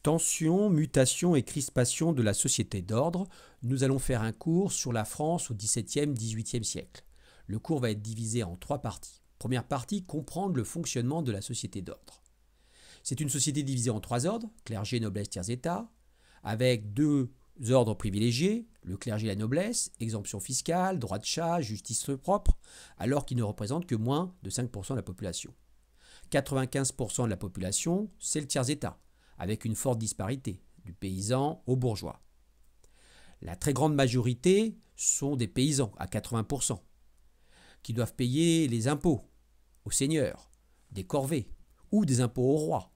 Tension, mutation et crispation de la société d'ordre. Nous allons faire un cours sur la France au XVIIe, XVIIIe siècle. Le cours va être divisé en 3 parties. Première partie, comprendre le fonctionnement de la société d'ordre. C'est une société divisée en 3 ordres, clergé, noblesse, tiers état, avec 2 ordres privilégiés, le clergé et la noblesse, exemption fiscale, droit de chat, justice propre, alors qu'ils ne représentent que moins de 5% de la population. 95% de la population, c'est le tiers état, avec une forte disparité, du paysan au bourgeois. La très grande majorité sont des paysans, à 80%, qui doivent payer les impôts aux seigneurs, des corvées ou des impôts au roi.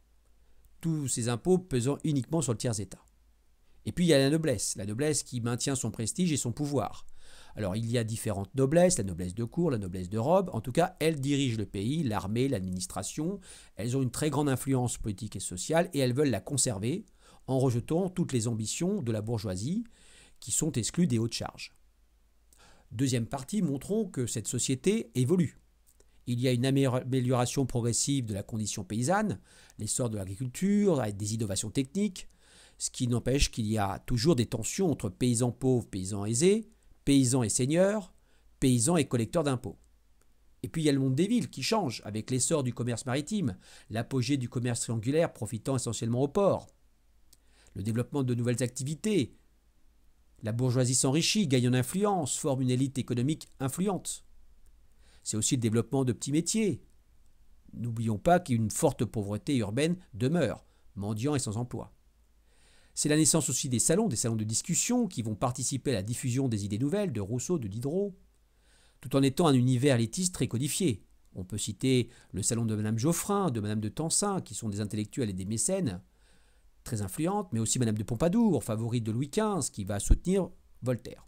Tous ces impôts pesant uniquement sur le tiers-état. Et puis il y a la noblesse qui maintient son prestige et son pouvoir. Alors il y a différentes noblesses, la noblesse de cour, la noblesse de robe, en tout cas elles dirigent le pays, l'armée, l'administration, elles ont une très grande influence politique et sociale et elles veulent la conserver en rejetant toutes les ambitions de la bourgeoisie qui sont exclues des hautes charges. Deuxième partie, montrons que cette société évolue. Il y a une amélioration progressive de la condition paysanne, l'essor de l'agriculture, avec des innovations techniques, ce qui n'empêche qu'il y a toujours des tensions entre paysans pauvres, paysans aisés, paysans et seigneurs, paysans et collecteurs d'impôts. Et puis il y a le monde des villes qui change avec l'essor du commerce maritime, l'apogée du commerce triangulaire profitant essentiellement aux ports, le développement de nouvelles activités. La bourgeoisie s'enrichit, gagne en influence, forme une élite économique influente. C'est aussi le développement de petits métiers. N'oublions pas qu'une forte pauvreté urbaine demeure, mendiants et sans emploi. C'est la naissance aussi des salons de discussion qui vont participer à la diffusion des idées nouvelles de Rousseau, de Diderot, tout en étant un univers élitiste très codifié. On peut citer le salon de Madame Geoffrin, de Madame de Tencin, qui sont des intellectuels et des mécènes très influentes, mais aussi Madame de Pompadour, favorite de Louis XV, qui va soutenir Voltaire.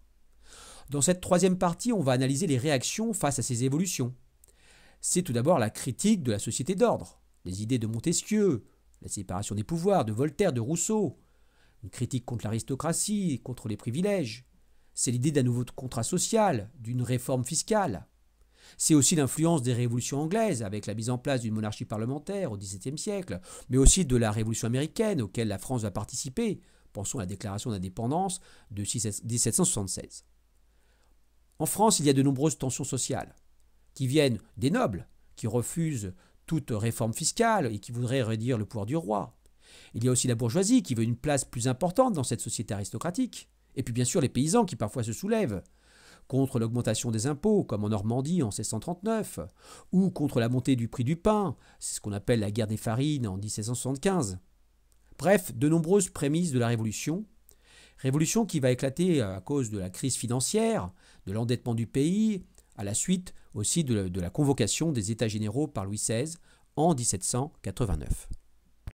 Dans cette troisième partie, on va analyser les réactions face à ces évolutions. C'est tout d'abord la critique de la société d'ordre, les idées de Montesquieu, la séparation des pouvoirs, de Voltaire, de Rousseau, une critique contre l'aristocratie, contre les privilèges. C'est l'idée d'un nouveau contrat social, d'une réforme fiscale. C'est aussi l'influence des révolutions anglaises, avec la mise en place d'une monarchie parlementaire au XVIIe siècle, mais aussi de la révolution américaine, auquel la France va participer. Pensons à la déclaration d'indépendance de 1776. En France, il y a de nombreuses tensions sociales, qui viennent des nobles, qui refusent toute réforme fiscale et qui voudraient réduire le pouvoir du roi. Il y a aussi la bourgeoisie qui veut une place plus importante dans cette société aristocratique. Et puis bien sûr les paysans qui parfois se soulèvent contre l'augmentation des impôts, comme en Normandie en 1639, ou contre la montée du prix du pain, c'est ce qu'on appelle la guerre des farines en 1775. Bref, de nombreuses prémices de la Révolution. Révolution qui va éclater à cause de la crise financière, de l'endettement du pays, à la suite aussi de la convocation des États généraux par Louis XVI en 1789.